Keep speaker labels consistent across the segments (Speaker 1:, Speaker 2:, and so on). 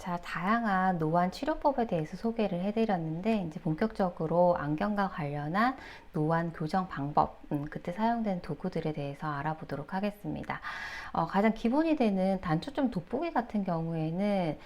Speaker 1: 자, 다양한 노안 치료법에 대해서 소개를 해드렸는데, 이제 본격적으로 안경과 관련한 노안 교정 방법, 그때 사용된 도구들에 대해서 알아보도록 하겠습니다. 가장 기본이 되는 단초점 돋보기 같은 경우에는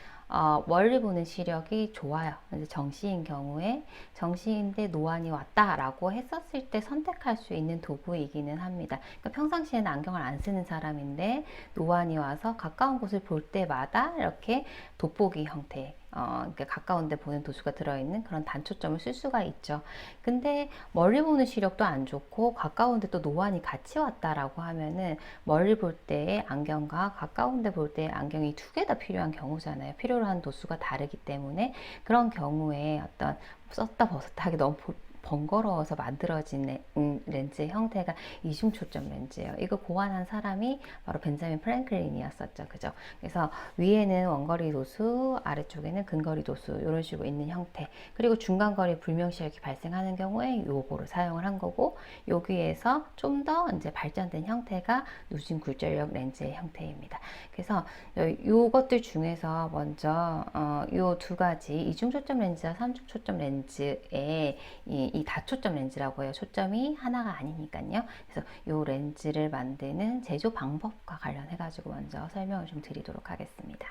Speaker 1: 멀리 보는 시력이 좋아요. 이제 정시인 경우에 정시인데 노안이 왔다라고 했었을 때 선택할 수 있는 도구이기는 합니다. 그러니까 평상시에는 안경을 안 쓰는 사람인데 노안이 와서 가까운 곳을 볼 때마다 이렇게 돋보기 형태, 그러니까 가까운 데 보는 도수가 들어있는 그런 단초점을 쓸 수가 있죠. 근데 멀리 보는 시력도 안 좋고 가까운 데 또 노안이 같이 왔다라고 하면은 멀리 볼 때의 안경과 가까운 데 볼 때의 안경이 두 개 다 필요한 경우잖아요. 필요로 하는 도수가 다르기 때문에 그런 경우에 어떤 썼다 벗었다 하기 너무 번거로워서 만들어진 렌즈의 형태가 이중 초점 렌즈예요. 이거 고안한 사람이 바로 벤자민 프랭클린이었었죠. 그죠? 그래서 위에는 원거리 도수, 아래쪽에는 근거리 도수 이런 식으로 있는 형태. 그리고 중간거리 불명시력이 발생하는 경우에 요거를 사용을 한 거고 여기에서 좀 더 이제 발전된 형태가 누진 굴절력 렌즈의 형태입니다. 그래서 요것들 중에서 먼저 요 두 가지 이중 초점 렌즈와 삼중 초점 렌즈의 이 다초점 렌즈라고 해요. 초점이 하나가 아니니까요. 그래서 이 렌즈를 만드는 제조 방법과 관련해 가지고 먼저 설명을 좀 드리도록 하겠습니다.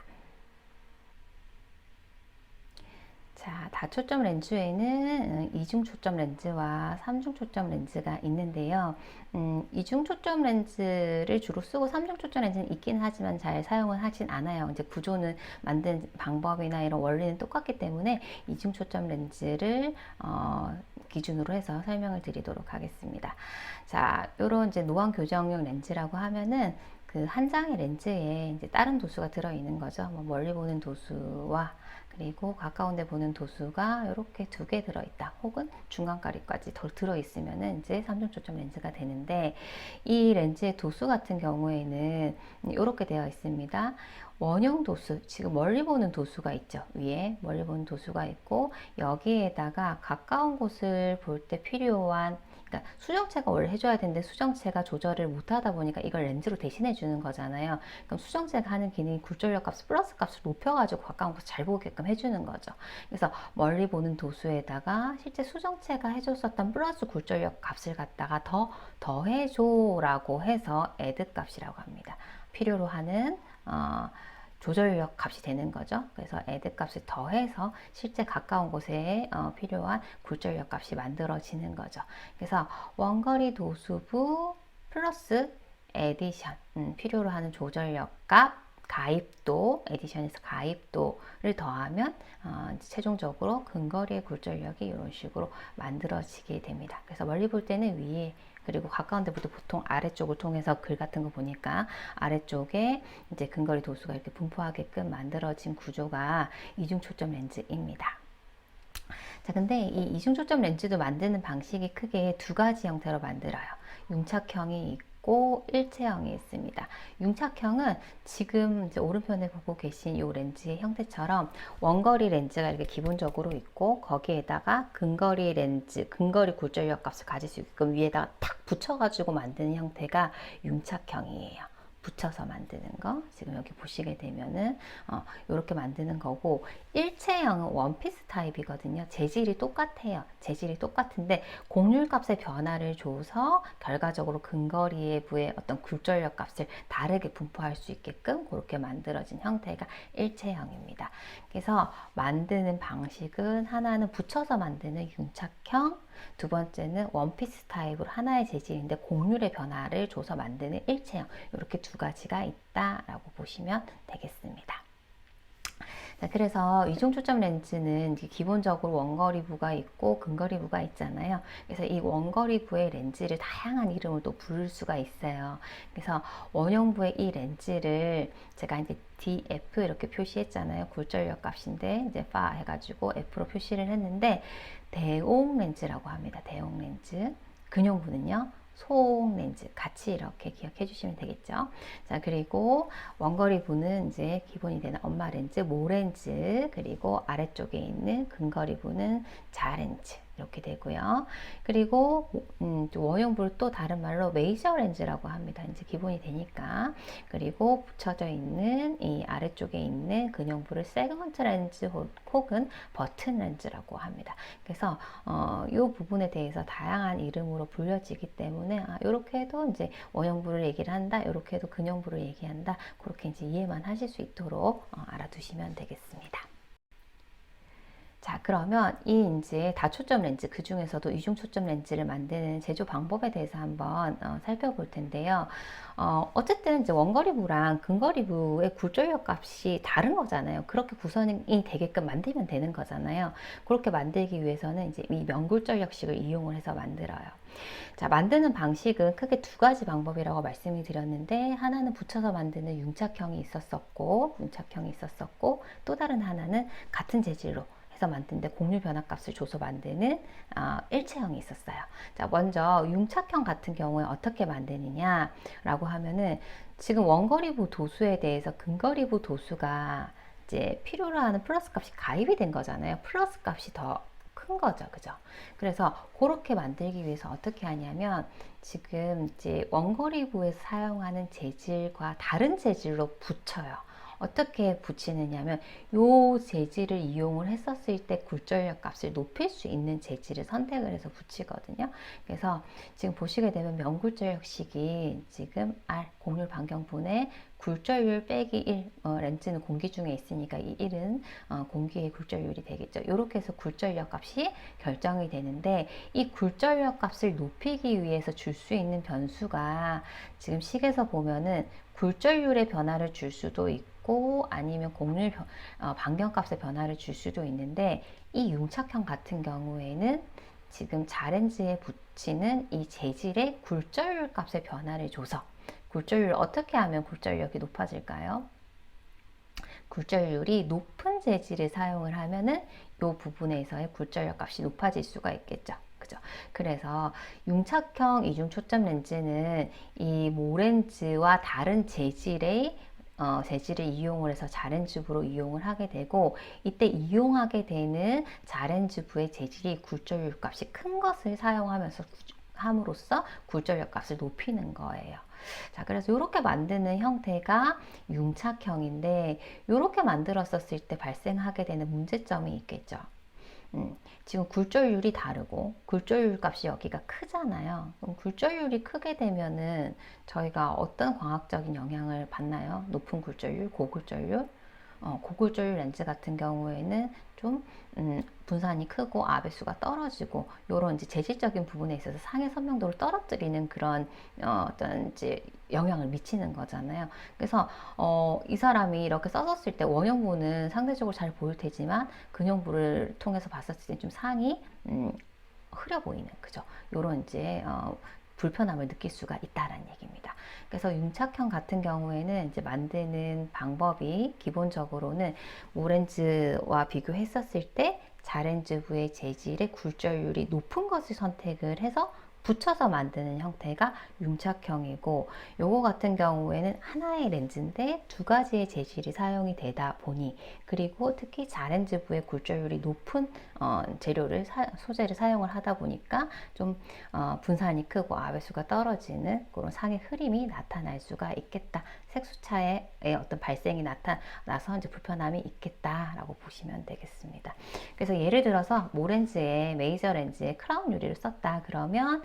Speaker 1: 자, 다초점 렌즈에는 이중 초점 렌즈와 삼중 초점 렌즈가 있는데요. 이중 초점 렌즈를 주로 쓰고 삼중 초점 렌즈는 있긴 하지만 잘 사용은 하진 않아요. 이제 구조는 만든 방법이나 이런 원리는 똑같기 때문에 이중 초점 렌즈를 기준으로 해서 설명을 드리도록 하겠습니다. 자, 요런 이제 노안 교정용 렌즈라고 하면은 그 한 장의 렌즈에 이제 다른 도수가 들어 있는 거죠. 뭐 멀리 보는 도수와 그리고 가까운 데 보는 도수가 이렇게 두 개 들어있다. 혹은 중간가리까지 더 들어있으면 이제 삼중 초점 렌즈가 되는데 이 렌즈의 도수 같은 경우에는 이렇게 되어 있습니다. 원형 도수, 지금 멀리 보는 도수가 있죠. 위에 멀리 보는 도수가 있고 여기에다가 가까운 곳을 볼 때 필요한 그러니까 수정체가 원래 해줘야 되는데 수정체가 조절을 못하다 보니까 이걸 렌즈로 대신해 주는 거잖아요. 그럼 수정체가 하는 기능이 굴절력 값을 플러스 값을 높여가지고 가까운 곳을 잘 보게끔 해주는 거죠. 그래서 멀리 보는 도수에다가 실제 수정체가 해줬었던 플러스 굴절력 값을 갖다가 더해줘라고 해서 애드 값이라고 합니다. 필요로 하는 조절력 값이 되는 거죠. 그래서 애드 값을 더해서 실제 가까운 곳에 필요한 굴절력 값이 만들어지는 거죠. 그래서 원거리 도수부 플러스 에디션, 필요로 하는 조절력 값, 가입도, 에디션에서 가입도를 더하면 최종적으로 근거리의 굴절력이 이런 식으로 만들어지게 됩니다. 그래서 멀리 볼 때는 위에 그리고 가까운 데부터 보통 아래쪽을 통해서 글 같은 거 보니까 아래쪽에 이제 근거리 도수가 이렇게 분포하게끔 만들어진 구조가 이중 초점 렌즈입니다. 자, 근데 이 이중 초점 렌즈도 만드는 방식이 크게 두 가지 형태로 만들어요. 융착형이 있고 일체형이 있습니다. 융착형은 지금 이제 오른편에 보고 계신 이 렌즈의 형태처럼 원거리 렌즈가 이렇게 기본적으로 있고 거기에다가 근거리 렌즈, 근거리 굴절력 값을 가질 수 있게끔 위에다가 탁 붙여가지고 만드는 형태가 융착형이에요. 붙여서 만드는 거 지금 여기 보시게 되면은 이렇게 만드는 거고 일체형은 원피스 타입이거든요. 재질이 똑같아요. 재질이 똑같은데 곡률 값의 변화를 줘서 결과적으로 근거리의 부의 어떤 굴절력 값을 다르게 분포할 수 있게끔 그렇게 만들어진 형태가 일체형입니다. 그래서 만드는 방식은 하나는 붙여서 만드는 융착형, 두 번째는 원피스 타입으로 하나의 재질인데 곡률의 변화를 줘서 만드는 일체형, 이렇게 두 가지가 있다라고 보시면 되겠습니다. 자, 그래서 이중 초점 렌즈는 기본적으로 원거리부가 있고 근거리부가 있잖아요. 그래서 이 원거리부의 렌즈를 다양한 이름으로 또 부를 수가 있어요. 그래서 원형부의 이 렌즈를 제가 이제 DF 이렇게 표시했잖아요. 굴절력 값인데 이제 파 해가지고 F로 표시를 했는데 대옹 렌즈라고 합니다. 대옹 렌즈. 근용부는요. 소옹 렌즈 같이 이렇게 기억해 주시면 되겠죠. 자, 그리고 원거리 부는 이제 기본이 되는 엄마 렌즈, 모 렌즈, 그리고 아래쪽에 있는 근거리 부는 자 렌즈. 이렇게 되고요. 그리고 또 원형부를 또 다른 말로 메이저 렌즈라고 합니다. 이제 기본이 되니까. 그리고 붙여져 있는 이 아래쪽에 있는 근형부를 세그먼트 렌즈 혹은 버튼 렌즈라고 합니다. 그래서 이 부분에 대해서 다양한 이름으로 불려지기 때문에 이렇게 해도 이제 원형부를 얘기를 한다, 이렇게 해도 근형부를 얘기한다, 그렇게 이제 이해만 하실 수 있도록 알아두시면 되겠습니다. 자, 그러면 이 이제 다초점 렌즈, 그 중에서도 이중 초점 렌즈를 만드는 제조 방법에 대해서 한번 살펴볼 텐데요. 어쨌든 이제 원거리부랑 근거리부의 굴절력 값이 다른 거잖아요. 그렇게 구성이 되게끔 만들면 되는 거잖아요. 그렇게 만들기 위해서는 이제 이 면굴절력식을 이용을 해서 만들어요. 자, 만드는 방식은 크게 두 가지 방법이라고 말씀을 드렸는데, 하나는 붙여서 만드는 융착형이 있었었고, 또 다른 하나는 같은 재질로 해서 만드는데 공률 변화값을 줘서 만드는 일체형이 있었어요. 자, 먼저 융착형 같은 경우에 어떻게 만드느냐라고 하면은, 지금 원거리부 도수에 대해서 근거리부 도수가 이제 필요로 하는 플러스 값이 가입이 된 거잖아요. 플러스 값이 더 큰 거죠. 그죠? 그래서 그렇게 만들기 위해서 어떻게 하냐면, 지금 이제 원거리부에서 사용하는 재질과 다른 재질로 붙여요. 어떻게 붙이느냐면, 요 재질을 이용을 했었을 때 굴절력 값을 높일 수 있는 재질을 선택을 해서 붙이거든요. 그래서 지금 보시게 되면 면굴절력식이 지금 R 공률 반경분의 굴절율 빼기 1, 렌즈는 공기 중에 있으니까 이 1은 공기의 굴절율이 되겠죠. 이렇게 해서 굴절력 값이 결정이 되는데, 이 굴절력 값을 높이기 위해서 줄 수 있는 변수가 지금 식에서 보면은 굴절율의 변화를 줄 수도 있고, 아니면 공률 반경값의 변화를 줄 수도 있는데, 이 융착형 같은 경우에는 지금 자렌즈에 붙이는 이 재질의 굴절율 값의 변화를 줘서, 굴절율 어떻게 하면 굴절력이 높아질까요? 굴절률이 높은 재질을 사용을 하면은 이 부분에서의 굴절력 값이 높아질 수가 있겠죠. 그죠? 그래서 융착형 이중 초점 렌즈는 이 모렌즈와 다른 재질의 재질을 이용을 해서 자렌즈부로 이용을 하게 되고, 이때 이용하게 되는 자렌즈부의 재질이 굴절률 값이 큰 것을 사용하면서 함으로써 굴절력 값을 높이는 거예요. 자, 그래서 이렇게 만드는 형태가 융착형인데, 이렇게 만들었었을 때 발생하게 되는 문제점이 있겠죠. 지금 굴절율이 다르고 굴절율 값이 여기가 크잖아요. 그럼 굴절율이 크게 되면은 저희가 어떤 광학적인 영향을 받나요? 높은 굴절율, 고굴절율? 고굴절율 렌즈 같은 경우에는 좀 분산이 크고 아배수가 떨어지고, 요런 이제 재질적인 부분에 있어서 상해 선명도를 떨어뜨리는 그런 어떤 이제 영향을 미치는 거잖아요. 그래서 이 사람이 이렇게 써졌을 때 원형부는 상대적으로 잘 보일 테지만 근형부를 통해서 봤었을 때 좀 상이 흐려 보이는, 그죠? 요런 이제 불편함을 느낄 수가 있다라는 얘기입니다. 그래서 융착형 같은 경우에는 이제 만드는 방법이 기본적으로는 모렌즈와 비교했었을 때 자렌즈부의 재질의 굴절률이 높은 것을 선택을 해서 붙여서 만드는 형태가 융착형이고, 요거 같은 경우에는 하나의 렌즈인데 두 가지의 재질이 사용이 되다 보니, 그리고 특히 자렌즈부의 굴절률이 높은 소재를 사용을 하다 보니까 좀 분산이 크고 아배수가 떨어지는 그런 상의 흐림이 나타날 수가 있겠다. 색수차의 어떤 발생이 나타나서 이제 불편함이 있겠다라고 보시면 되겠습니다. 그래서 예를 들어서 모렌즈에 메이저 렌즈에 크라운 유리를 썼다 그러면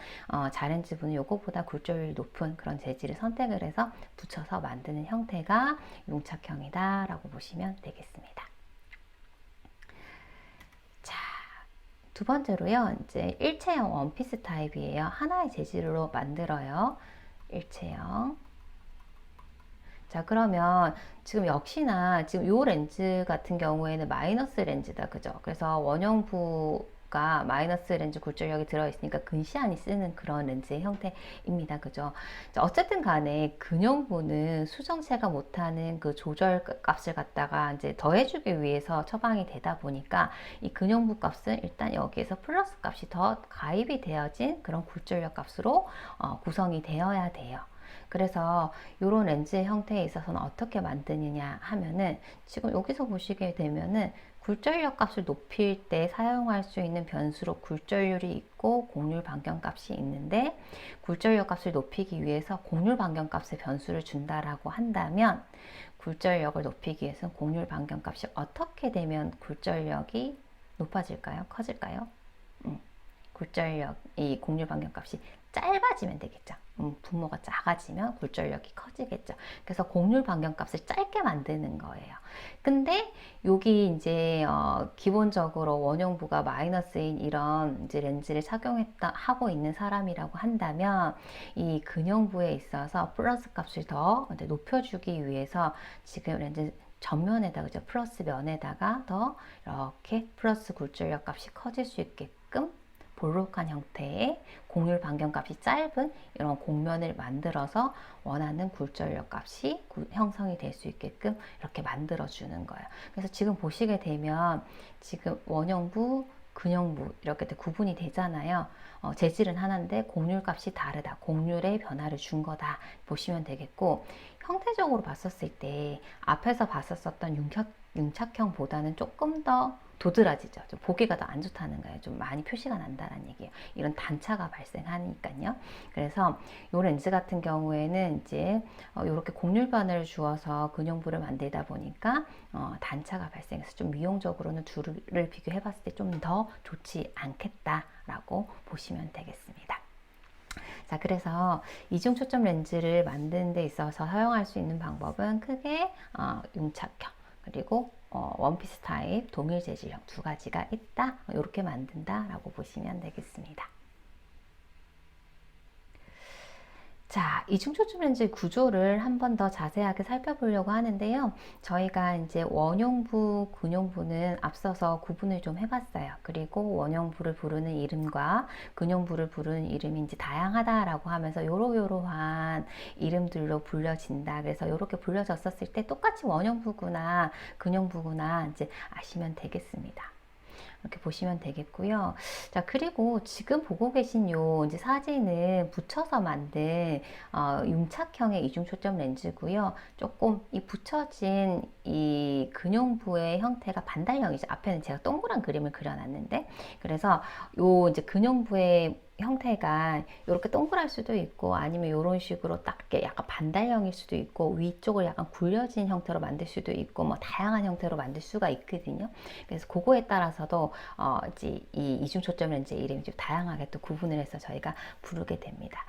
Speaker 1: 자렌즈부는 요거보다 굴절률이 높은 그런 재질을 선택을 해서 붙여서 만드는 형태가 융착형이다 라고 보시면 되겠습니다. 자, 두 번째로요, 이제 일체형 원피스 타입이에요. 하나의 재질로 만들어요. 일체형. 자, 그러면 지금 역시나 지금 요 렌즈 같은 경우에는 마이너스 렌즈다. 그죠? 그래서 원형부가 마이너스 렌즈 굴절력이 들어있으니까 근시안이 쓰는 그런 렌즈의 형태입니다. 그죠? 자, 어쨌든 간에 근형부는 수정체가 못하는 그 조절 값을 갖다가 이제 더해주기 위해서 처방이 되다 보니까 이 근형부 값은 일단 여기에서 플러스 값이 더 가입이 되어진 그런 굴절력 값으로 구성이 되어야 돼요. 그래서 이런 렌즈의 형태에 있어서는 어떻게 만드느냐 하면은 지금 여기서 보시게 되면은 굴절력 값을 높일 때 사용할 수 있는 변수로 굴절률이 있고 곡률 반경값이 있는데, 굴절력 값을 높이기 위해서 곡률 반경값의 변수를 준다라고 한다면 굴절력을 높이기 위해서는 곡률 반경값이 어떻게 되면 굴절력이 높아질까요? 커질까요? 굴절력, 이 곡률 반경값이 짧아지면 되겠죠. 분모가 작아지면 굴절력이 커지겠죠. 그래서 곡률 반경값을 짧게 만드는 거예요. 근데 여기 이제 기본적으로 원형부가 마이너스인 이런 이제 렌즈를 착용했다 하고 있는 사람이라고 한다면, 이 근형부에 있어서 플러스 값을 더 높여주기 위해서 지금 렌즈 전면에다가, 그죠? 플러스 면에다가 더 이렇게 플러스 굴절력 값이 커질 수 있게끔 볼록한 형태의 곡률 반경값이 짧은 이런 곡면을 만들어서 원하는 굴절력 값이 형성이 될 수 있게끔 이렇게 만들어 주는 거예요. 그래서 지금 보시게 되면 지금 원형부, 근형부 이렇게 구분이 되잖아요. 재질은 하나인데 곡률 값이 다르다. 곡률의 변화를 준 거다 보시면 되겠고, 형태적으로 봤었을 때 앞에서 봤었던 융착형보다는 조금 더 도드라지죠. 좀 보기가 더 안 좋다는 거예요. 좀 많이 표시가 난다는 얘기예요. 이런 단차가 발생하니까요. 그래서 이 렌즈 같은 경우에는 이제 이렇게 곡률반을 주어서 근형부를 만들다 보니까 단차가 발생해서 좀 미용적으로는 둘을 비교해 봤을 때 좀 더 좋지 않겠다라고 보시면 되겠습니다. 자, 그래서 이중 초점 렌즈를 만드는 데 있어서 사용할 수 있는 방법은 크게 융착형, 그리고 원피스 타입, 동일 재질형 두 가지가 있다. 이렇게 만든다라고 보시면 되겠습니다. 자, 이중 초점 렌즈의 구조를 한 번 더 자세하게 살펴보려고 하는데요. 저희가 이제 원형부, 근형부는 앞서서 구분을 좀 해봤어요. 그리고 원형부를 부르는 이름과 근형부를 부르는 이름이 이제 다양하다라고 하면서 요러요러한 이름들로 불려진다. 그래서 이렇게 불려졌었을 때 똑같이 원형부구나, 근형부구나 이제 아시면 되겠습니다. 이렇게 보시면 되겠고요. 자, 그리고 지금 보고 계신 요 이제 사진은 붙여서 만든 융착형의 이중 초점 렌즈고요. 조금 이 붙여진 이 근형부의 형태가 반달형이죠. 앞에는 제가 동그란 그림을 그려놨는데, 그래서 요 이제 근형부의 형태가 이렇게 동그랄 수도 있고, 아니면 이런 식으로 딱 이렇게 약간 반달형일 수도 있고, 위쪽을 약간 굴려진 형태로 만들 수도 있고, 뭐 다양한 형태로 만들 수가 있거든요. 그래서 그거에 따라서도 이제 이 이중 초점 렌즈 이름이 좀 다양하게 또 구분을 해서 저희가 부르게 됩니다.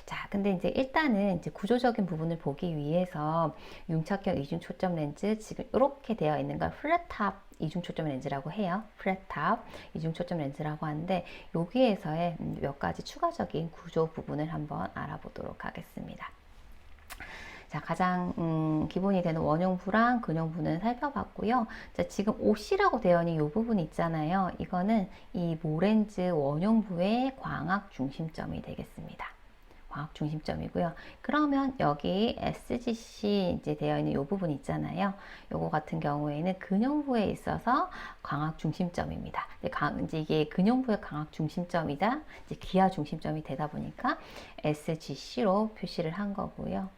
Speaker 1: 자, 근데 이제 일단은 이제 구조적인 부분을 보기 위해서 융착형 이중 초점 렌즈, 지금 이렇게 되어 있는 걸 플랫탑 이중 초점 렌즈라고 해요. 플랫탑 이중 초점 렌즈라고 하는데, 여기에서의 몇 가지 추가적인 구조 부분을 한번 알아보도록 하겠습니다. 자, 가장 기본이 되는 원형부랑 근형부는 살펴봤고요. 자, 지금 OC라고 되어 있는 이 부분 있잖아요. 이거는 이 모렌즈 원형부의 광학 중심점이 되겠습니다. 광학 중심점이고요. 그러면 여기 SGC 이제 되어 있는 이 부분 있잖아요. 요거 같은 경우에는 근형부에 있어서 광학 중심점입니다. 이제 이게 근형부의 광학 중심점이자 이제 기하 중심점이 되다 보니까 SGC로 표시를 한 거고요.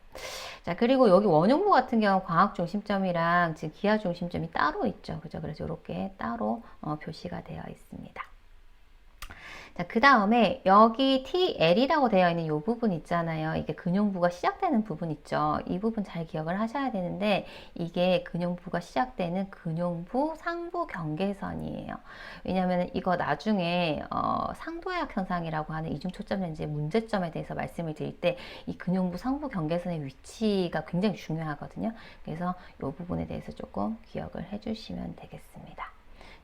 Speaker 1: 자, 그리고 여기 원형부 같은 경우 광학 중심점이랑 지금 기하 중심점이 따로 있죠. 그죠? 그래서 이렇게 따로 표시가 되어 있습니다. 자, 그 다음에 여기 TL이라고 되어 있는 이 부분 있잖아요. 이게 근형부가 시작되는 부분 있죠. 이 부분 잘 기억을 하셔야 되는데, 이게 근형부가 시작되는 근형부 상부 경계선이에요. 왜냐하면 이거 나중에 상도약 현상이라고 하는 이중 초점 렌즈의 문제점에 대해서 말씀을 드릴 때 이 근형부 상부 경계선의 위치가 굉장히 중요하거든요. 그래서 이 부분에 대해서 조금 기억을 해주시면 되겠습니다.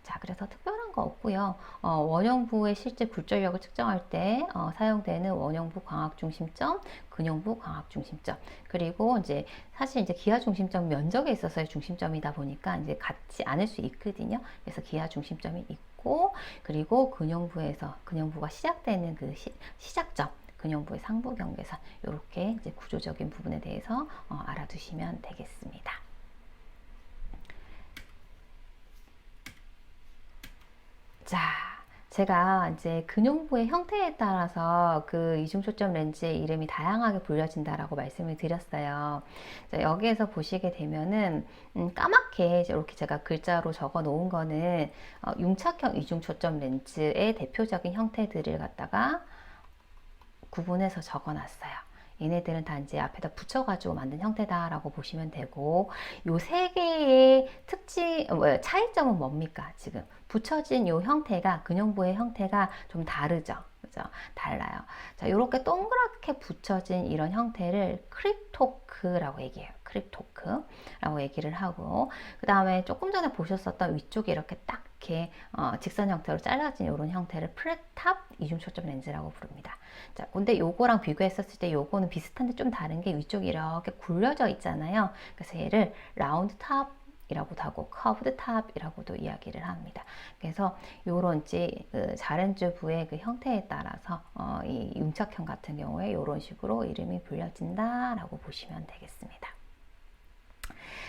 Speaker 1: 자, 그래서 특별한 거 없고요. 원형부의 실제 굴절력을 측정할 때 사용되는 원형부 광학 중심점, 근형부 광학 중심점, 그리고 이제 사실 이제 기하 중심점 면적에 있어서의 중심점이다 보니까 이제 같지 않을 수 있거든요. 그래서 기하 중심점이 있고, 그리고 근형부가 시작되는 그 시작점, 근형부의 상부 경계선, 이렇게 이제 구조적인 부분에 대해서 알아두시면 되겠습니다. 제가 이제 근용부의 형태에 따라서 그 이중 초점 렌즈의 이름이 다양하게 불려진다라고 말씀을 드렸어요. 여기에서 보시게 되면은 까맣게 이렇게 제가 글자로 적어 놓은 거는 융착형 이중 초점 렌즈의 대표적인 형태들을 갖다가 구분해서 적어 놨어요. 얘네들은 다 이제 앞에다 붙여가지고 만든 형태다라고 보시면 되고, 요 세 개의 차이점은 뭡니까? 지금 붙여진 요 형태가, 근형부의 형태가 좀 다르죠. 그죠? 달라요. 자, 요렇게 동그랗게 붙여진 이런 형태를 크립토크라고 얘기해요. 크립토크라고 얘기를 하고, 그 다음에 조금 전에 보셨었던 위쪽에 이렇게 딱 이렇게 직선 형태로 잘라진 이런 형태를 플랫탑 이중 초점 렌즈라고 부릅니다. 자, 근데 요거랑 비교했었을 때 요거는 비슷한데 좀 다른 게 위쪽이 이렇게 굴려져 있잖아요. 그래서 얘를 라운드 탑 이라고도 하고 커브드 탑이라고도 이야기를 합니다. 그래서 요런 이제 그 자렌즈부의 그 형태에 따라서 이 융착형 같은 경우에 요런 식으로 이름이 불려진다라고 보시면 되겠습니다.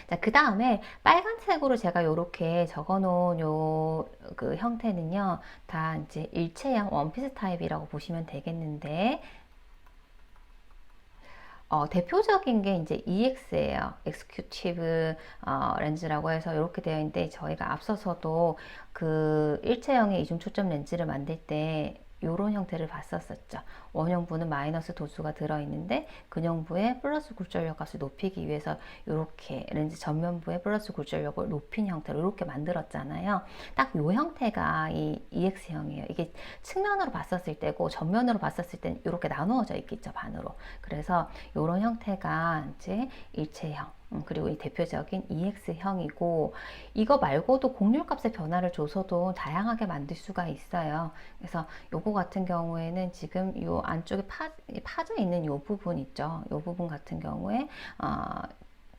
Speaker 1: 자, 그 다음에 빨간색으로 제가 이렇게 적어 놓은 요 그 형태는요, 다 이제 일체형 원피스 타입이라고 보시면 되겠는데, 대표적인 게 이제 EX예요. 엑스큐티브 렌즈라고 해서 이렇게 되어 있는데, 저희가 앞서서도 그 일체형의 이중 초점 렌즈를 만들 때 이런 형태를 봤었었죠. 원형부는 마이너스 도수가 들어있는데 근형부의 플러스 굴절력 값을 높이기 위해서 이렇게 렌즈 전면부의 플러스 굴절력을 높인 형태로 이렇게 만들었잖아요. 딱 이 형태가 이 EX형이에요. 이게 측면으로 봤었을 때고 전면으로 봤었을 때는 이렇게 나누어져 있겠죠, 반으로. 그래서 이런 형태가 이제 일체형, 그리고 이 대표적인 EX형이고, 이거 말고도 곡률값의 변화를 줘서도 다양하게 만들 수가 있어요. 그래서 요거 같은 경우에는 지금 요 안쪽에 파져 있는 요 부분 있죠. 요 부분 같은 경우에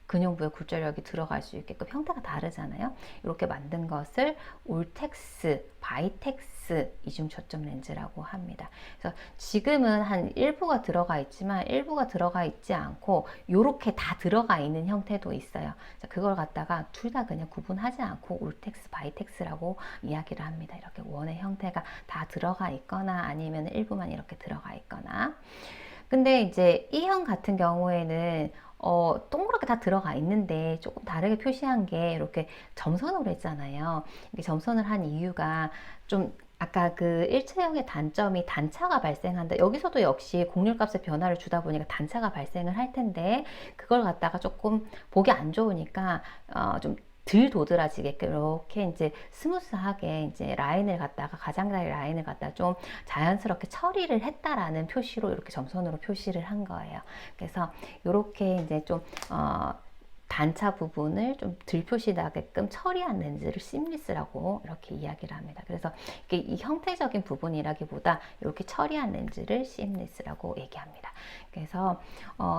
Speaker 1: 근용부에 굴절력이 들어갈 수 있게끔 형태가 다르잖아요. 이렇게 만든 것을 울텍스, 바이텍스 이중 초점 렌즈라고 합니다. 그래서 지금은 한 일부가 들어가 있지만 일부가 들어가 있지 않고 이렇게 다 들어가 있는 형태도 있어요. 그걸 갖다가 둘 다 그냥 구분하지 않고 울텍스, 바이텍스라고 이야기를 합니다. 이렇게 원의 형태가 다 들어가 있거나 아니면 일부만 이렇게 들어가 있거나. 근데 이제 이 형 같은 경우에는 동그랗게 다 들어가 있는데 조금 다르게 표시한 게 이렇게 점선으로 했잖아요. 이게 점선을 한 이유가 좀 아까 그 일체형의 단점이 단차가 발생한다. 여기서도 역시 곡률값의 변화를 주다 보니까 단차가 발생을 할 텐데, 그걸 갖다가 조금 보기 안 좋으니까 좀 덜 도드라지게끔 이렇게 이제 스무스하게 이제 라인을 갖다가 가장자리 라인을 갖다 좀 자연스럽게 처리를 했다라는 표시로 이렇게 점선으로 표시를 한 거예요. 그래서 이렇게 이제 좀 단차 부분을 좀 덜 표시나게끔 처리한 렌즈를 심리스라고 이렇게 이야기를 합니다. 그래서 이게 이 형태적인 부분이라기보다 이렇게 처리한 렌즈를 심리스라고 얘기합니다. 그래서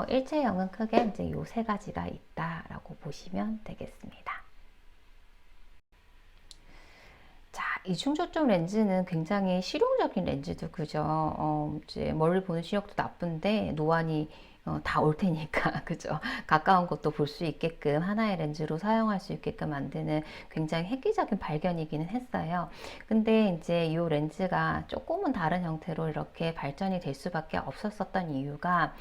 Speaker 1: 일체형은 크게 이제 이 세 가지가 있다라고 보시면 되겠습니다. 자, 이중 초점 렌즈는 굉장히 실용적인 렌즈도 그죠. 이제 멀리 보는 시력도 나쁜데 노안이 다 올 테니까 그죠. 가까운 것도 볼 수 있게끔 하나의 렌즈로 사용할 수 있게끔 만드는 굉장히 획기적인 발견이기는 했어요. 근데 이제 이 렌즈가 조금은 다른 형태로 이렇게 발전이 될 수밖에 없었던 이유가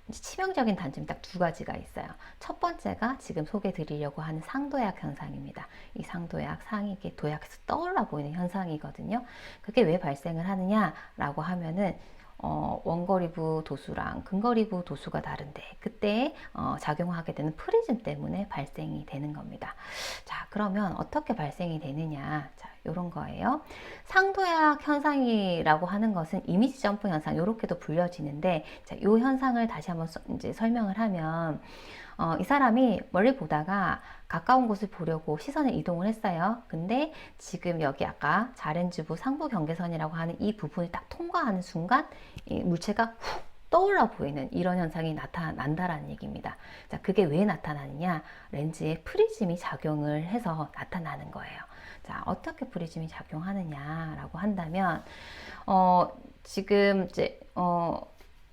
Speaker 1: 치명적인 단점이 딱 두 가지가 있어요. 첫 번째가 지금 소개해 드리려고 하는 상도약 현상입니다. 이 상도약, 상이 이렇게 도약해서 떠올라 보이는 현상이거든요. 그게 왜 발생을 하느냐라고 하면은 원거리부 도수랑 근거리부 도수가 다른데 그때 작용하게 되는 프리즘 때문에 발생이 되는 겁니다. 자, 그러면 어떻게 발생이 되느냐? 자, 요런 거예요. 상도약 현상이라고 하는 것은 이미지 점프 현상, 요렇게도 불려지는데, 자, 요 현상을 다시 한번 이제 설명을 하면, 이 사람이 멀리 보다가 가까운 곳을 보려고 시선을 이동을 했어요. 근데 지금 여기 아까 자렌즈부 상부 경계선이라고 하는 이 부분을 딱 통과하는 순간 이 물체가 훅 떠올라 보이는 이런 현상이 나타난다라는 얘기입니다. 자, 그게 왜 나타나느냐? 렌즈에 프리즘이 작용을 해서 나타나는 거예요. 자, 어떻게 프리즘이 작용하느냐라고 한다면, 지금 이제,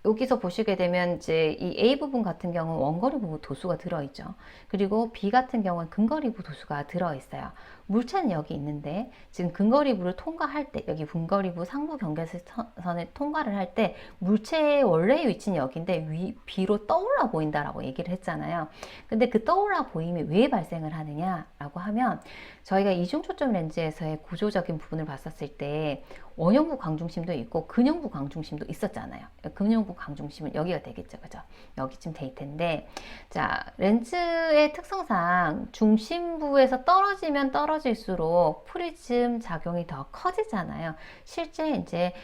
Speaker 1: 여기서 보시게 되면 이제 이 A 부분 같은 경우는 원거리 부분 도수가 들어있죠. 그리고 B 같은 경우는 근거리 부 도수가 들어있어요. 물체는 여기 있는데 지금 근거리부를 통과할 때 여기 분거리부 상부 경계선을 통과를 할 때 물체의 원래의 위치는 여기인데 B로 떠올라 보인다라고 얘기를 했잖아요. 근데 그 떠올라 보임이 왜 발생을 하느냐라고 하면 저희가 이중 초점 렌즈에서의 구조적인 부분을 봤었을 때 원형부 광중심도 있고 근형부 광중심도 있었잖아요. 근형부 광중심은 여기가 되겠죠. 그죠? 여기쯤 될 텐데 자, 렌즈의 특성상 중심부에서 떨어지면 떨어질수록 프리즘 작용이 더 커지잖아요. 실제 이제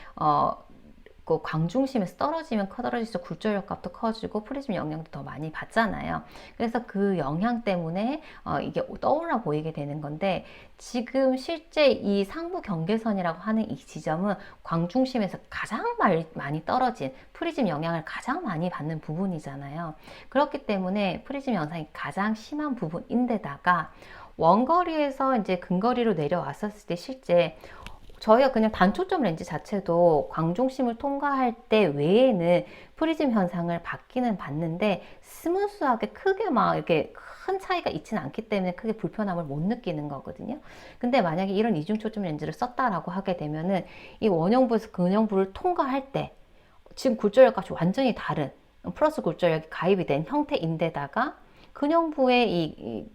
Speaker 1: 그 광중심에서 떨어지면 떨어질수록 굴절력 값도 커지고 프리즘 영향도 더 많이 받잖아요. 그래서 그 영향 때문에 이게 떠올라 보이게 되는 건데 지금 실제 이 상부 경계선이라고 하는 이 지점은 광중심에서 가장 많이 떨어진 프리즘 영향을 가장 많이 받는 부분이잖아요. 그렇기 때문에 프리즘 영상이 가장 심한 부분인데다가 원거리에서 이제 근거리로 내려왔었을 때 실제 저희가 그냥 단초점 렌즈 자체도 광중심을 통과할 때 외에는 프리즘 현상을 받기는 받는데 스무스하게 크게 막 이렇게 큰 차이가 있지는 않기 때문에 크게 불편함을 못 느끼는 거거든요. 근데 만약에 이런 이중 초점 렌즈를 썼다라고 하게 되면은 이 원형부에서 근형부를 통과할 때 지금 굴절력 값이 완전히 다른 플러스 굴절력이 가입이 된 형태인데다가 근형부의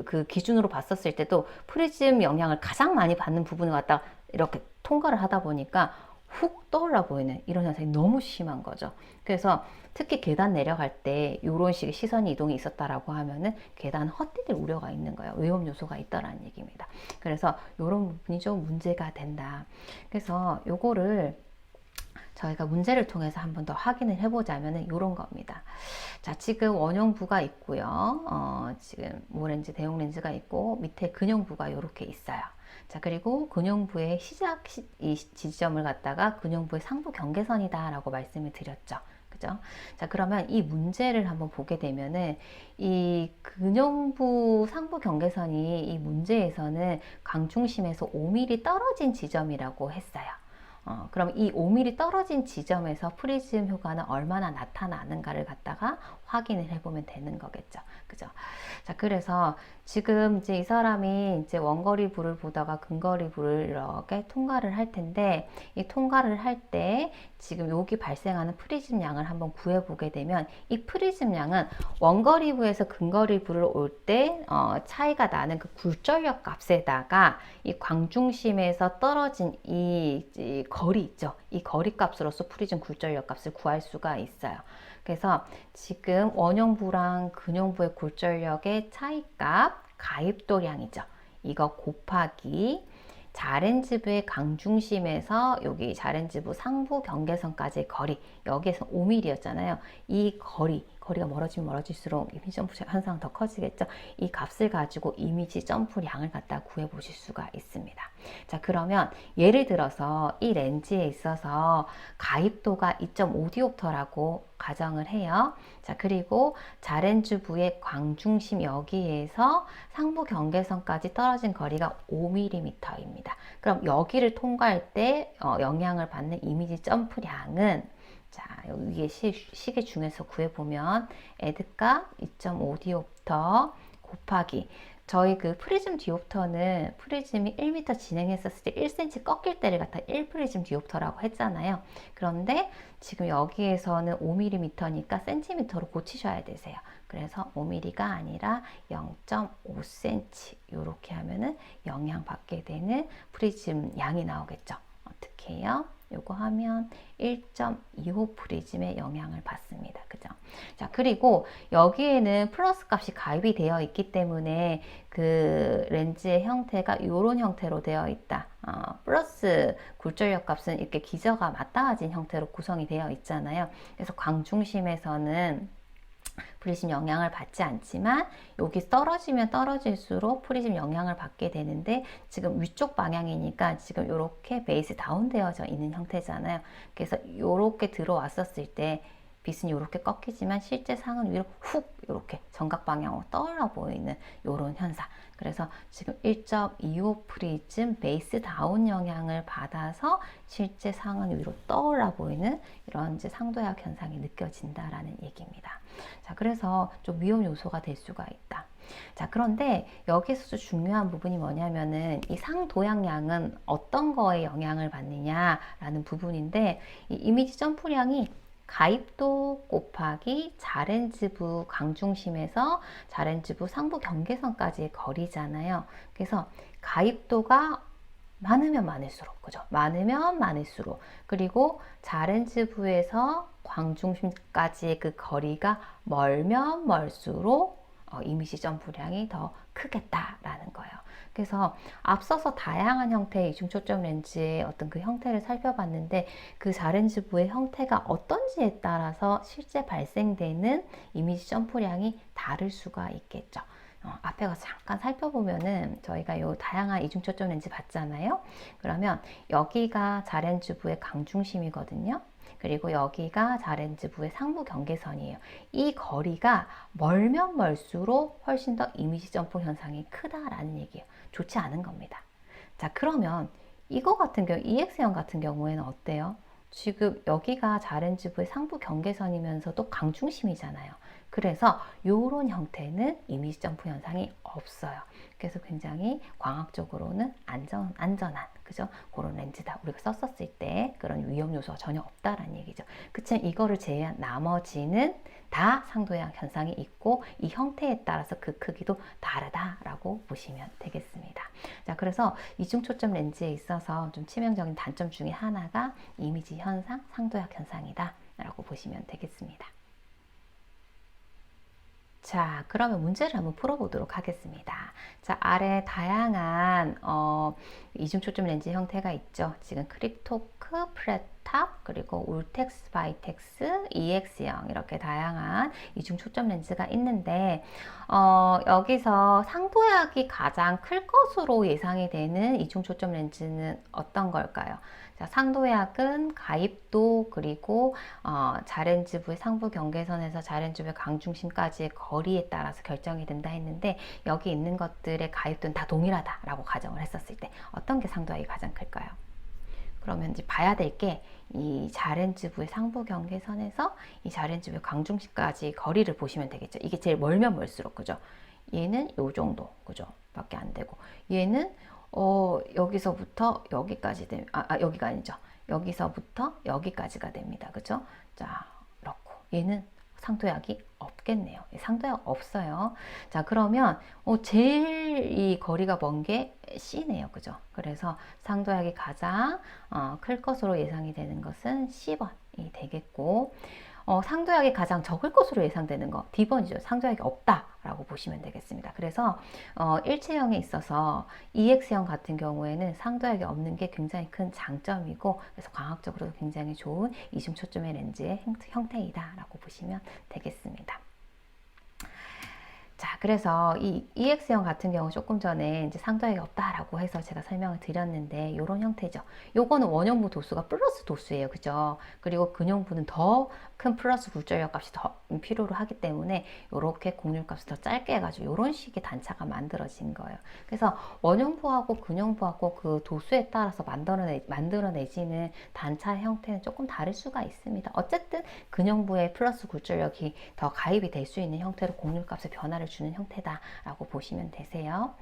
Speaker 1: 그 기준으로 봤었을 때도 프리즘 영향을 가장 많이 받는 부분을 갖다 이렇게 통과를 하다 보니까 훅 떠올라 보이는 이런 현상이 너무 심한 거죠. 그래서 특히 계단 내려갈 때 이런 식의 시선 이동이 있었다라고 하면은 계단 헛디딜 우려가 있는 거예요. 위험 요소가 있다라는 얘기입니다. 그래서 이런 부분이 좀 문제가 된다. 그래서 요거를 저희가 문제를 통해서 한 번 더 확인을 해보자면 이런 겁니다. 자, 지금 원형부가 있고요. 지금 모렌즈, 대용 렌즈가 있고 밑에 근형부가 이렇게 있어요. 자, 그리고 근형부의 시작 이 지점을 갖다가 근형부의 상부 경계선이다 라고 말씀을 드렸죠. 그죠? 자, 그러면 이 문제를 한번 보게 되면은 이 근형부 상부 경계선이 이 문제에서는 광중심에서 5mm 떨어진 지점이라고 했어요. 그럼 이 5mm 떨어진 지점에서 프리즘 효과는 얼마나 나타나는가를 갖다가 확인을 해보면 되는 거겠죠. 그죠? 자, 그래서 지금 이제 이 사람이 이제 원거리 부를 보다가 근거리 부를 이렇게 통과를 할 텐데, 이 통과를 할 때 지금 여기 발생하는 프리즘 양을 한번 구해보게 되면, 이 프리즘 양은 원거리 부에서 근거리 부를 올 때 차이가 나는 그 굴절력 값에다가 이 광중심에서 떨어진 이 거리 있죠. 이 거리 값으로서 프리즘 굴절력 값을 구할 수가 있어요. 그래서 지금 원형부랑 근형부의 굴절력의 차이값 가입도량이죠. 이거 곱하기 자렌즈부의 강중심에서 여기 자렌즈부 상부 경계선까지의 거리, 여기에서 5mm였잖아요. 이 거리가 멀어지면 멀어질수록 이미지 점프 현상 더 커지겠죠. 이 값을 가지고 이미지 점프량을 갖다 구해 보실 수가 있습니다. 자, 그러면 예를 들어서 이 렌즈에 있어서 가입도가 2.5디옵터라고 가정을 해요. 자, 그리고 자렌즈부의 광중심 여기에서 상부 경계선까지 떨어진 거리가 5mm입니다. 그럼 여기를 통과할 때 영향을 받는 이미지 점프량은, 자, 여기 시계 중에서 구해보면 에드값 2.5디옵터 곱하기 저희 그 프리즘 디옵터는 프리즘이 1m 진행했었을 때 1cm 꺾일 때를 갖다 1프리즘 디옵터라고 했잖아요. 그런데 지금 여기에서는 5mm니까 cm로 고치셔야 되세요. 그래서 5mm가 아니라 0.5cm 이렇게 하면은 영향받게 되는 프리즘 양이 나오겠죠. 어떻게 해요? 요거 하면 1.25 프리즘의 영향을 받습니다. 그죠? 자, 그리고 여기에는 플러스 값이 가입이 되어 있기 때문에 그 렌즈의 형태가 이런 형태로 되어 있다. 플러스 굴절력 값은 이렇게 기저가 맞닿아진 형태로 구성이 되어 있잖아요. 그래서 광중심에서는 프리즘 영향을 받지 않지만 여기 떨어지면 떨어질수록 프리즘 영향을 받게 되는데 지금 위쪽 방향이니까 지금 이렇게 베이스 다운되어져 있는 형태잖아요. 그래서 이렇게 들어왔었을 때 빛은 이렇게 꺾이지만 실제 상은 위로 훅 이렇게 정각 방향으로 떠올라 보이는 이런 현상. 그래서 지금 1.25 프리즘 베이스 다운 영향을 받아서 실제 상은 위로 떠올라 보이는 이런 이제 상도약 현상이 느껴진다라는 얘기입니다. 자, 그래서 좀 위험 요소가 될 수가 있다. 자, 그런데 여기서 중요한 부분이 뭐냐면은 이 상도약량은 어떤 거에 영향을 받느냐라는 부분인데, 이 이미지 점프량이 가입도 곱하기 자렌즈부 강중심에서 자렌즈부 상부 경계선까지의 거리잖아요. 그래서 가입도가 많으면 많을수록, 그죠? 많으면 많을수록, 그리고 자렌즈부에서 광중심까지의 그 거리가 멀면 멀수록 이미지 점프량이 더 크겠다라는 거예요. 그래서 앞서서 다양한 형태의 이중 초점 렌즈의 어떤 그 형태를 살펴봤는데, 그 자렌즈부의 형태가 어떤지에 따라서 실제 발생되는 이미지 점프량이 다를 수가 있겠죠. 앞에 가서 잠깐 살펴보면은 저희가 요 다양한 이중 초점 렌즈 봤잖아요. 그러면 여기가 자렌즈부의 강중심이거든요. 그리고 여기가 자렌즈부의 상부 경계선이에요. 이 거리가 멀면 멀수록 훨씬 더 이미지 점프 현상이 크다라는 얘기예요. 좋지 않은 겁니다. 자, 그러면 이거 같은 경우, EX형 같은 경우에는 어때요? 지금 여기가 자렌즈부의 상부 경계선이면서도 강중심이잖아요. 그래서 이런 형태는 이미지 점프 현상이 없어요. 그래서 굉장히 광학적으로는 안전한, 그죠? 그런 렌즈다. 우리가 썼었을 때 그런 위험 요소가 전혀 없다라는 얘기죠. 그치만 이거를 제외한 나머지는 다 상도약 현상이 있고, 이 형태에 따라서 그 크기도 다르다라고 보시면 되겠습니다. 자, 그래서 이중 초점 렌즈에 있어서 좀 치명적인 단점 중에 하나가 이미지 현상, 상도약 현상이다 라고 보시면 되겠습니다. 자, 그러면 문제를 한번 풀어보도록 하겠습니다. 자, 아래 다양한 이중 초점 렌즈 형태가 있죠. 지금 크립토크, 프레탑, 그리고 울텍스, 바이텍스, EX형 이렇게 다양한 이중 초점 렌즈가 있는데, 여기서 상도약이 가장 클 것으로 예상이 되는 이중 초점 렌즈는 어떤 걸까요? 자, 상도약은 가입도, 그리고 자렌즈부의 상부 경계선에서 자렌즈부의 강중심까지의 거리에 따라서 결정이 된다 했는데, 여기 있는 것들의 가입도는 다 동일하다라고 가정을 했었을 때 어떤 게 상도약이 가장 클까요? 그러면 이제 봐야 될 게, 이 자렌즈부의 상부 경계선에서 이 자렌즈부의 강중심까지 거리를 보시면 되겠죠. 이게 제일 멀면 멀수록, 그죠? 얘는 요 정도, 그죠? 밖에 안 되고, 얘는 여기서부터 여기까지 여기가 아니죠. 여기서부터 여기까지가 됩니다. 그죠? 자, 그렇고 얘는 상도약이 없겠네요. 상도약 없어요. 자, 그러면 제일 이 거리가 먼 게 C네요. 그죠? 그래서 상도약이 가장 클 것으로 예상이 되는 것은 C번이 되겠고, 상도약이 가장 적을 것으로 예상되는 거 D번이죠. 상도약이 없다라고 보시면 되겠습니다. 그래서 일체형에 있어서 EX형 같은 경우에는 상도약이 없는 게 굉장히 큰 장점이고, 그래서 광학적으로도 굉장히 좋은 이중 초점의 렌즈의 형태이다라고 보시면 되겠습니다. 자, 그래서 이 EX형 같은 경우 조금 전에 이제 상도약이 없다라고 해서 제가 설명을 드렸는데, 이런 형태죠. 요거는 원형부 도수가 플러스 도수예요. 그죠? 그리고 근형부는 더 큰 플러스 굴절력 값이 더 필요로 하기 때문에 이렇게 곡률 값을 더 짧게 해가지고 이런 식의 단차가 만들어진 거예요. 그래서 원형부하고 근형부하고 그 도수에 따라서 만들어내지는 단차 형태는 조금 다를 수가 있습니다. 어쨌든 근형부의 플러스 굴절력이 더 가입이 될 수 있는 형태로 곡률 값의 변화를 주는 형태다라고 보시면 되세요.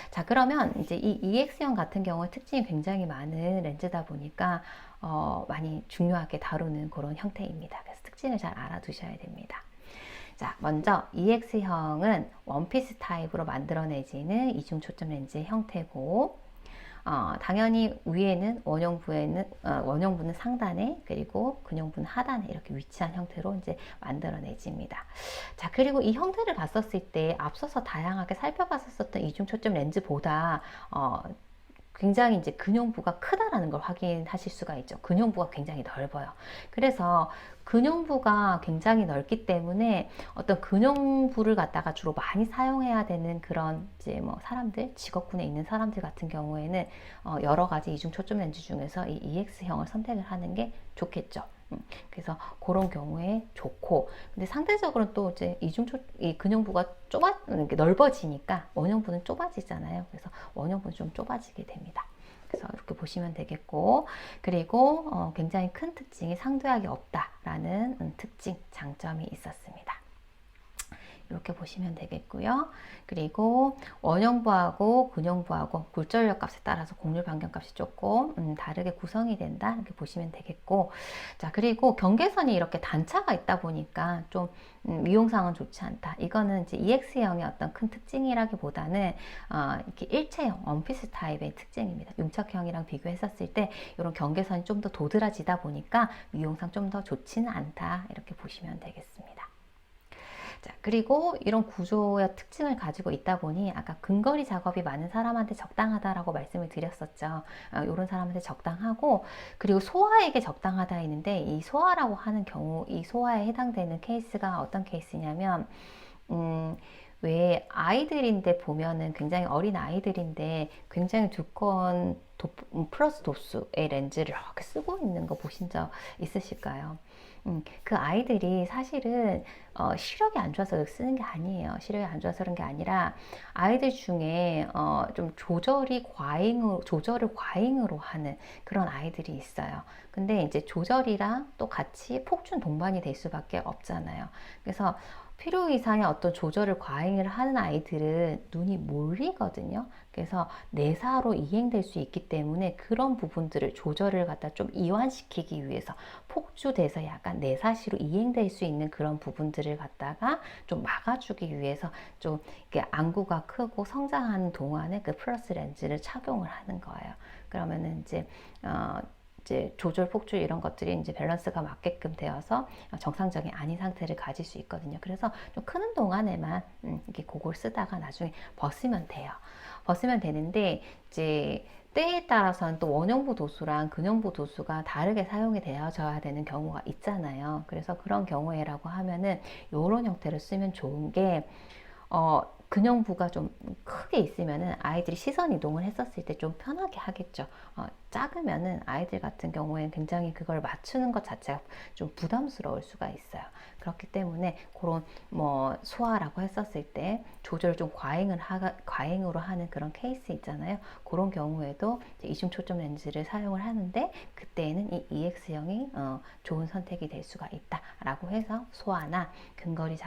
Speaker 1: 자, 그러면 이제 이 EX형 같은 경우에 특징이 굉장히 많은 렌즈다 보니까 많이 중요하게 다루는 그런 형태입니다. 그래서 특징을 잘 알아두셔야 됩니다. 자, 먼저 EX형은 원피스 타입으로 만들어내지는 이중 초점 렌즈의 형태고, 당연히 위에는 원형부는 상단에, 그리고 근형부는 하단에 이렇게 위치한 형태로 이제 만들어내집니다. 자, 그리고 이 형태를 봤었을 때 앞서서 다양하게 살펴봤었던 이중 초점 렌즈보다 굉장히 이제 근형부가 크다라는 걸 확인하실 수가 있죠. 근형부가 굉장히 넓어요. 그래서 근형부가 굉장히 넓기 때문에 어떤 근형부를 갖다가 주로 많이 사용해야 되는 그런 이제 뭐 사람들, 직업군에 있는 사람들 같은 경우에는 여러 가지 이중 초점 렌즈 중에서 이 EX형을 선택을 하는 게 좋겠죠. 그래서 그런 경우에 좋고, 근데 상대적으로 또 이제 이 근형부가 이렇게 넓어지니까 원형부는 좁아지잖아요. 그래서 원형부는 좀 좁아지게 됩니다. 그래서 이렇게 보시면 되겠고, 그리고 굉장히 큰 특징이 상도약이 없다라는 특징, 장점이 있었습니다. 이렇게 보시면 되겠고요. 그리고 원형부하고 근형부하고 굴절력 값에 따라서 곡률 반경값이 조금 다르게 구성이 된다, 이렇게 보시면 되겠고, 자, 그리고 경계선이 이렇게 단차가 있다 보니까 좀 미용상은 좋지 않다. 이거는 이제 EX형의 어떤 큰 특징이라기보다는 이렇게 일체형 원피스 타입의 특징입니다. 융착형이랑 비교했었을 때 이런 경계선이 좀 더 도드라지다 보니까 미용상 좀 더 좋지는 않다, 이렇게 보시면 되겠습니다. 자, 그리고 이런 구조의 특징을 가지고 있다 보니 아까 근거리 작업이 많은 사람한테 적당하다라고 말씀을 드렸었죠. 이런 사람한테 적당하고, 그리고 소아에게 적당하다 했는데, 이 소아라고 하는 경우, 이 소아에 해당되는 케이스가 어떤 케이스냐면, 왜 아이들인데 보면은 굉장히 어린 아이들인데 굉장히 두꺼운 플러스 도수의 렌즈를 이렇게 쓰고 있는 거 보신 적 있으실까요? 그 아이들이 사실은 시력이 안 좋아서 쓰는 게 아니에요. 시력이 안 좋아서 그런 게 아니라 아이들 중에 좀 조절을 과잉으로 하는 그런 아이들이 있어요. 근데 이제 조절이랑 또 같이 폭준 동반이 될 수밖에 없잖아요. 그래서 필요 이상의 어떤 조절을 과잉을 하는 아이들은 눈이 몰리거든요. 그래서 내사로 이행될 수 있기 때문에 그런 부분들을 조절을 갖다 좀 이완시키기 위해서 폭주돼서 약간 내사시로 이행될 수 있는 그런 부분들을 갖다가 좀 막아주기 위해서 좀 이렇게 안구가 크고 성장하는 동안에 그 플러스 렌즈를 착용을 하는 거예요. 그러면은 이제 조절, 폭주 이런 것들이 이제 밸런스가 맞게끔 되어서 정상적인 안인 상태를 가질 수 있거든요. 그래서 좀 크는 동안에만 이렇게 그걸 쓰다가 나중에 벗으면 돼요. 벗으면 되는데 이제 때에 따라서는 또 원형부 도수랑 근형부 도수가 다르게 사용이 되어져야 되는 경우가 있잖아요. 그래서 그런 경우에라고 하면은 이런 형태를 쓰면 좋은 게 근형부가 좀 크게 있으면은 아이들이 시선 이동을 했었을 때 좀 편하게 하겠죠. 작으면은 아이들 같은 경우에는 굉장히 그걸 맞추는 것 자체가 좀 부담스러울 수가 있어요. 그렇기 때문에 그런 뭐 소아라고 했었을 때 조절을 좀 과잉으로 하는 그런 케이스 있잖아요. 그런 경우에도 이중 초점 렌즈를 사용을 하는데 그때에는 이 EX형이 좋은 선택이 될 수가 있다라고 해서 소아나 근거리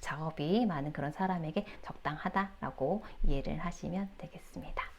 Speaker 1: 작업이 많은 그런 사람에게 적당하다라고 이해를 하시면 되겠습니다.